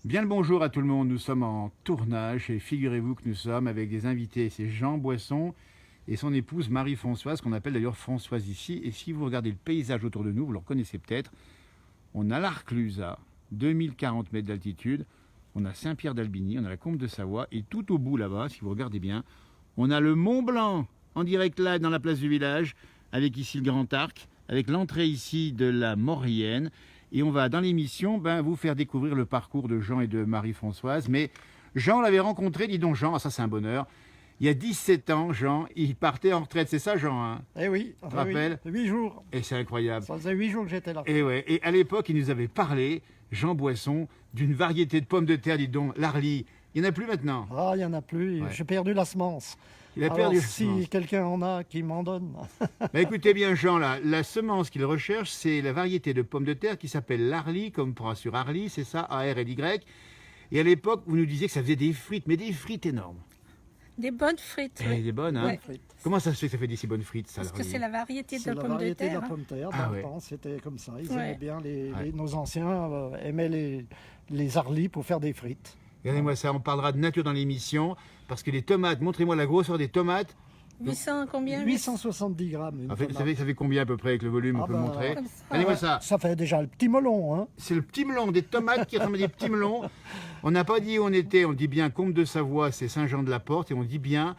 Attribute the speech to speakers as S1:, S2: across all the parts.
S1: Bien le bonjour à tout le monde, nous sommes en tournage et figurez-vous que nous sommes avec des invités, c'est Jean Boisson et son épouse Marie-Françoise, qu'on appelle d'ailleurs Françoise ici. Et si vous regardez le paysage autour de nous, vous le reconnaissez peut-être, on a l'Arcluse à 2040 mètres d'altitude, on a Saint-Pierre-d'Albigny, on a la Combe de Savoie et tout au bout là-bas, si vous regardez bien, on a le Mont Blanc en direct là dans la place du village, avec ici le Grand Arc, avec l'entrée ici de la Maurienne. Et on va, dans l'émission, vous faire découvrir le parcours de Jean et de Marie-Françoise. Mais Jean l'avait rencontré, dis donc Jean, ça c'est un bonheur. Il y a 17 ans, Jean, il partait en retraite, c'est ça Jean hein?
S2: Eh oui,
S1: tu te rappelles
S2: 8 jours.
S1: Et c'est incroyable.
S2: Ça faisait 8 jours que j'étais là.
S1: Et, ouais. Et à l'époque, il nous avait parlé, Jean Boisson, d'une variété de pommes de terre, dis donc, l'Arly. Il n'y en a plus maintenant.
S2: Ah, il n'y en a plus,
S1: Ouais.
S2: j'ai perdu la semence.
S1: Il a
S2: Alors,
S1: perdu la
S2: si
S1: semence.
S2: quelqu'un en a, qui m'en donne.
S1: Écoutez bien Jean, là, la semence qu'il recherche, c'est la variété de pommes de terre qui s'appelle l'Arly, comme pour sur Arly, c'est ça, A-R-L-Y. Et à l'époque, vous nous disiez que ça faisait des frites, mais des frites énormes.
S3: Des bonnes frites,
S1: Et
S3: oui.
S1: des bonnes, hein
S3: Ouais.
S1: Comment ça se fait que ça fait des si bonnes frites, ça,
S3: Parce que
S1: l'Arly
S3: c'est la variété
S2: C'est
S3: de
S2: la
S3: pommes de
S2: variété de
S3: terre.
S2: la
S3: hein.
S2: pomme de terre.
S1: Ah
S2: Dans
S1: ouais.
S2: le temps, c'était comme ça. Ils
S3: Ouais.
S2: aimaient bien,
S1: Ouais.
S2: nos anciens aimaient les Arly pour faire des frites.
S1: Regardez-moi ça, on parlera de nature dans l'émission, parce que les tomates, montrez-moi la grosseur des tomates.
S3: 800 combien
S2: 870 grammes. Une
S1: Ça fait,
S2: tomate.
S1: ça fait combien à peu près avec le volume,
S2: Ah
S1: on peut
S2: bah,
S1: montrer
S3: Comme ça.
S1: Regardez-moi ça,
S2: Ça fait déjà le petit melon, hein.
S1: c'est le petit melon, des tomates qui ressemblent à des petits melons. On n'a pas dit où on était, on dit bien Combe de Savoie, c'est Saint-Jean-de-la-Porte, et on dit bien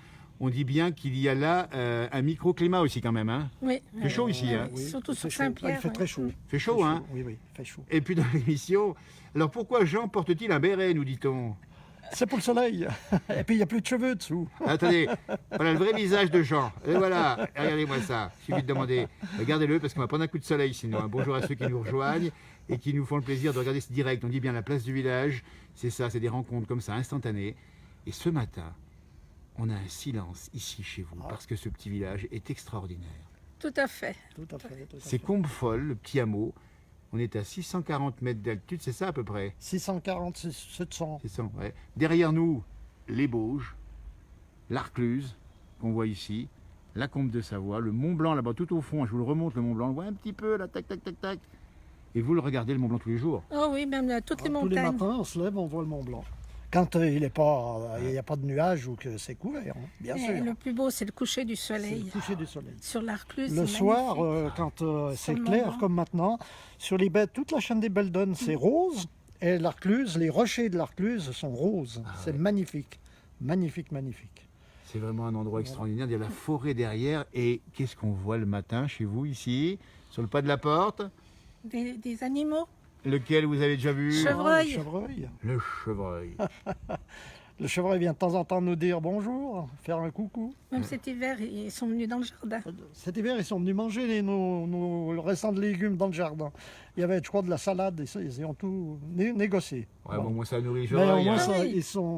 S1: qu'il y a là un microclimat aussi quand même. Hein.
S3: Oui.
S1: Il fait chaud ici, hein.
S2: Oui,
S3: Surtout
S2: il fait
S3: sur
S2: chaud.
S3: Saint-Pierre,
S2: Il fait
S3: ouais.
S2: très chaud.
S1: Il fait chaud, hein.
S2: Oui, oui, il fait chaud.
S1: Et puis dans l'émission, alors pourquoi Jean porte-t-il un béret, nous dit-on?
S2: C'est pour le soleil. Et puis il n'y a plus de cheveux dessous.
S1: Attendez, voilà le vrai visage de Jean. Et voilà, regardez-moi ça. Il suffit de demander. Regardez-le parce qu'on va prendre un coup de soleil sinon. Un bonjour à ceux qui nous rejoignent et qui nous font le plaisir de regarder ce direct. On dit bien la place du village. C'est ça, c'est des rencontres comme ça, instantanées. Et ce matin, on a un silence ici chez vous parce que ce petit village est extraordinaire.
S3: Tout à fait.
S2: Tout à fait. Tout à
S1: C'est
S2: fait.
S1: Combefolle, le petit hameau. On est à 640 mètres d'altitude, c'est ça à peu près
S2: 640, 700.
S1: C'est ça, ouais. Derrière nous, les Bauges, l'Arcluse, qu'on voit ici, la Combe de Savoie, le Mont Blanc là-bas, tout au fond, je vous le remonte, le Mont Blanc, on le voit un petit peu, là, tac, tac, tac, tac. Et vous le regardez, le Mont Blanc, tous les jours.
S3: Oh oui, même toutes les
S2: Tous les
S3: montagnes.
S2: matins, on se lève, on voit le Mont Blanc. Quand il n'y a pas de nuages ou que c'est couvert, hein, bien
S3: Et
S2: sûr.
S3: le plus beau, c'est le coucher du
S2: C'est
S3: soleil.
S2: le coucher du soleil.
S3: Sur l'Arcluse,
S2: Le
S3: c'est
S2: soir,
S3: magnifique.
S2: quand c'est
S3: le
S2: clair
S3: Mont Blanc.
S2: comme maintenant, sur les baies, toute la chaîne des Belledonnes, c'est rose. Et l'Arcluse, les rochers de l'Arcluse sont roses. C'est magnifique. Magnifique, magnifique.
S1: C'est vraiment un endroit extraordinaire, il y a la forêt derrière. Et qu'est-ce qu'on voit le matin chez vous, ici, sur le pas de la porte?
S3: Des animaux.
S1: Lequel vous avez déjà vu?
S3: Chevreuil.
S2: Le chevreuil.
S1: Le chevreuil.
S2: Le chevreuil vient de temps en temps nous dire bonjour, faire un coucou.
S3: Même cet hiver, ils sont venus dans le jardin.
S2: Cet hiver, ils sont venus manger le restant de légumes dans le jardin. Il y avait, je crois, de la salade, et ça, ils ont tout négocié.
S1: Ouais, bon, moi, ça nourrit le
S2: Mais au
S1: chevreuil.
S2: moins,
S1: hein.
S2: ça,
S3: oui.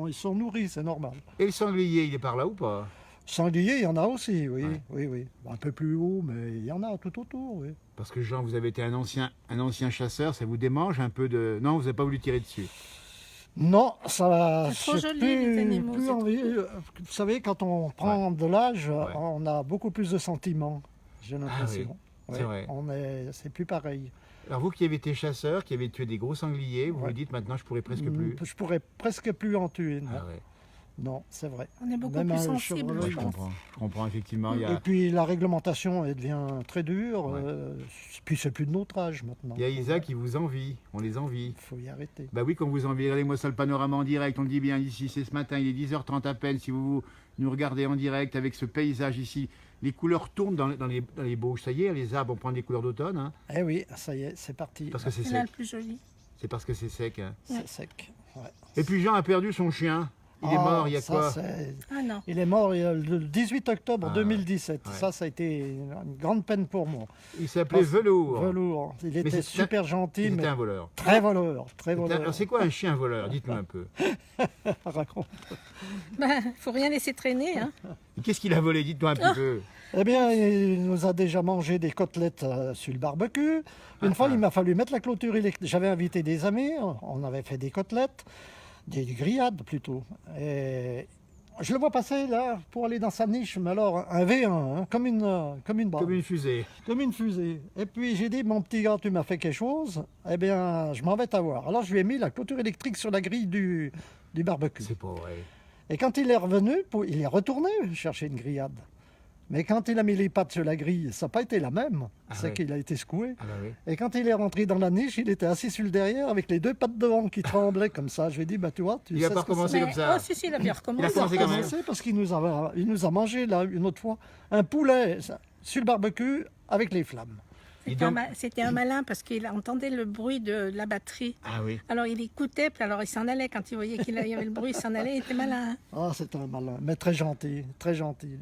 S2: ils sont nourris, c'est normal.
S1: Et le sanglier, il est par là ou pas?
S2: Sanglier, il y en a aussi, oui,
S1: Ouais.
S2: oui. Un peu plus haut, mais il y en a tout autour, oui.
S1: Parce que Jean, vous avez été un ancien chasseur, ça vous démange un peu de... Non, vous n'avez pas voulu tirer dessus.
S2: Non, ça,
S3: C'est trop
S2: j'ai
S3: joli, les animaux,
S2: plus
S3: c'est
S2: envie. Vous savez, quand on prend de l'âge, on a beaucoup plus de sentiments, j'ai l'impression.
S1: c'est vrai.
S2: C'est plus pareil.
S1: Alors vous qui avez été chasseur, qui avez tué des gros sangliers, vous
S2: Ouais.
S1: vous dites maintenant je pourrais presque plus.
S2: Je pourrais presque plus en tuer, non.
S1: Ah ouais.
S2: Non, c'est vrai.
S3: On est beaucoup
S2: Même
S3: plus
S2: un
S3: sensible,
S2: chevreuil,
S3: je
S1: Je
S3: pense.
S1: comprends effectivement. Il y
S2: Et
S1: a,
S2: puis la réglementation, elle devient très dure.
S1: Ouais.
S2: Puis c'est plus de notre âge maintenant.
S1: il y a Isa qui vous envie, on les envie.
S2: Il faut y arrêter.
S1: Bah oui, qu'on vous envie. Regardez-moi ça, le panorama en direct, on le dit bien ici, c'est ce matin, il est 10h30 à peine. Si vous nous regardez en direct avec ce paysage ici, les couleurs tournent dans les Bauges. Ça y est, les arbres, on prend des couleurs d'automne, hein,
S2: Eh oui, ça y est, c'est parti.
S1: parce que c'est
S3: C'est là
S1: sec.
S3: le plus joli.
S1: C'est parce que c'est sec. Hein.
S2: C'est sec. Ouais.
S1: Et puis Jean a perdu son chien. Il est mort, il y a
S2: ça,
S1: quoi
S3: Ah non.
S2: Il est mort le 18 octobre
S1: Ah,
S2: 2017.
S1: ouais.
S2: Ça a été une grande peine pour moi.
S1: Il s'appelait Velours.
S2: Velours. Il était
S1: c'est-
S2: super gentil,
S1: Il était
S2: mais
S1: un voleur.
S2: très voleur. Très
S1: Alors
S2: voleur.
S1: c'est quoi un chien voleur? Dites-nous un peu.
S2: Raconte.
S3: Faut rien laisser traîner. Hein.
S1: Qu'est-ce qu'il a volé? Dites-nous un petit peu.
S2: Eh bien, il nous a déjà mangé des côtelettes sur le barbecue. Une fois, il m'a fallu mettre la clôture électrique. J'avais invité des amis, on avait fait des côtelettes, des grillades plutôt. Et je le vois passer là pour aller dans sa niche, mais alors un V1, hein, comme une balle,
S1: Comme une fusée.
S2: comme une fusée. Et puis j'ai dit, mon petit gars, tu m'as fait quelque chose, eh bien je m'en vais t'avoir. Alors je lui ai mis la clôture électrique sur la grille du barbecue.
S1: C'est pas vrai.
S2: Et quand il est revenu, il est retourné chercher une grillade. Mais quand il a mis les pattes sur la grille, ça n'a pas été la même.
S1: Ah
S2: C'est
S1: ouais.
S2: qu'il a été secoué.
S1: Ah bah oui.
S2: Et quand il est rentré dans la niche, il était assis sur le derrière avec les 2 pattes devant qui tremblaient comme ça. Je lui ai dit, bah tu vois, tu
S1: Il
S2: sais
S1: a pas
S2: ce que
S1: recommencé
S2: c'est.
S1: comme ça.
S3: Oh, si, il a bien recommencé.
S1: Il a commencé quand même.
S2: C'est parce qu'il nous a mangé là une autre fois un poulet sur le barbecue avec les flammes.
S3: C'était un malin parce qu'il entendait le bruit de la batterie.
S1: Ah oui.
S3: Alors il écoutait, puis alors il s'en allait. Quand il voyait qu'il y avait le bruit, il s'en allait. Il était malin.
S2: Ah, c'est un malin, mais très gentil, très gentil.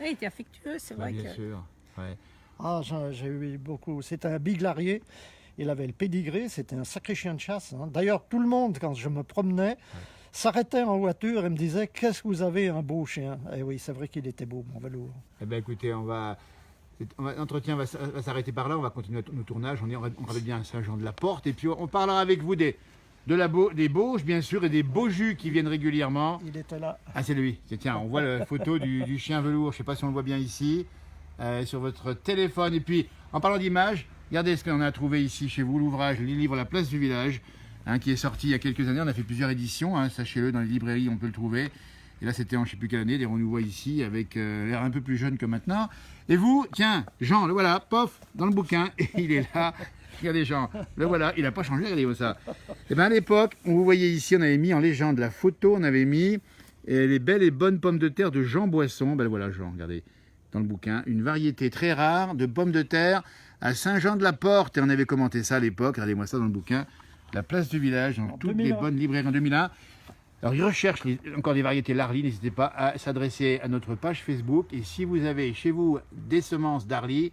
S3: Oui, il était affectueux, c'est
S1: Bah,
S3: vrai
S1: bien
S3: que.
S1: sûr. Ouais.
S2: Ah, j'ai eu beaucoup. C'était un biglarier. Il avait le pédigré, c'était un sacré chien de chasse, hein. D'ailleurs, tout le monde, quand je me promenais, s'arrêtait en voiture et me disait, qu'est-ce que vous avez, un beau chien. Et oui, c'est vrai qu'il était beau, mon velours.
S1: Eh bien écoutez, l'entretien va s'arrêter par là, on va continuer nos tournages, on rappelle bien Saint-Jean-de-la-Porte, et puis on parlera avec vous des Bauges, bien sûr, et des Beaujus qui viennent régulièrement.
S2: Il était là.
S1: Ah, c'est lui. Tiens, on voit la photo du chien velours, je ne sais pas si on le voit bien ici, sur votre téléphone. Et puis, en parlant d'images, regardez ce qu'on a trouvé ici chez vous, l'ouvrage, le livre La place du village, hein, qui est sorti il y a quelques années. On a fait plusieurs éditions, hein, sachez-le, dans les librairies, on peut le trouver. Et là, c'était en je ne sais plus quelle année, on nous voit ici avec l'air un peu plus jeune que maintenant. Et vous, tiens, Jean, le voilà, pof, dans le bouquin, et il est là. Regardez Jean, le voilà, il n'a pas changé, regardez ça. Et bien à l'époque, on vous voyait ici, on avait mis en légende la photo, on avait mis les belles et bonnes pommes de terre de Jean Boisson. Ben voilà Jean, regardez, dans le bouquin, une variété très rare de pommes de terre à Saint-Jean-de-la-Porte. Et on avait commenté ça à l'époque, regardez-moi ça dans le bouquin, la place du village, dans toutes les bonnes librairies en 2001. Alors, ils recherchent encore des variétés Larly. N'hésitez pas à s'adresser à notre page Facebook. Et si vous avez chez vous des semences d'Arly,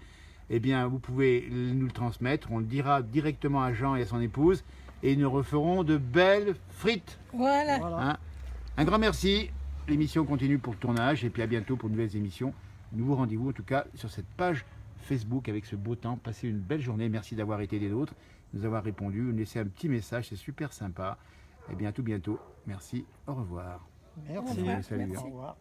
S1: eh bien, vous pouvez nous le transmettre. On le dira directement à Jean et à son épouse. Et ils nous referont de belles frites.
S3: Voilà.
S1: Hein. Un grand merci. L'émission continue pour le tournage. Et puis à bientôt pour de nouvelles émissions. Nouveau rendez-vous, en tout cas, sur cette page Facebook avec ce beau temps. Passez une belle journée. Merci d'avoir été des nôtres, de nous avoir répondu. Nous laisser un petit message. C'est super sympa. Et bien, à tout bientôt. Merci. Au revoir.
S2: Merci.
S1: Salut.
S2: Au revoir.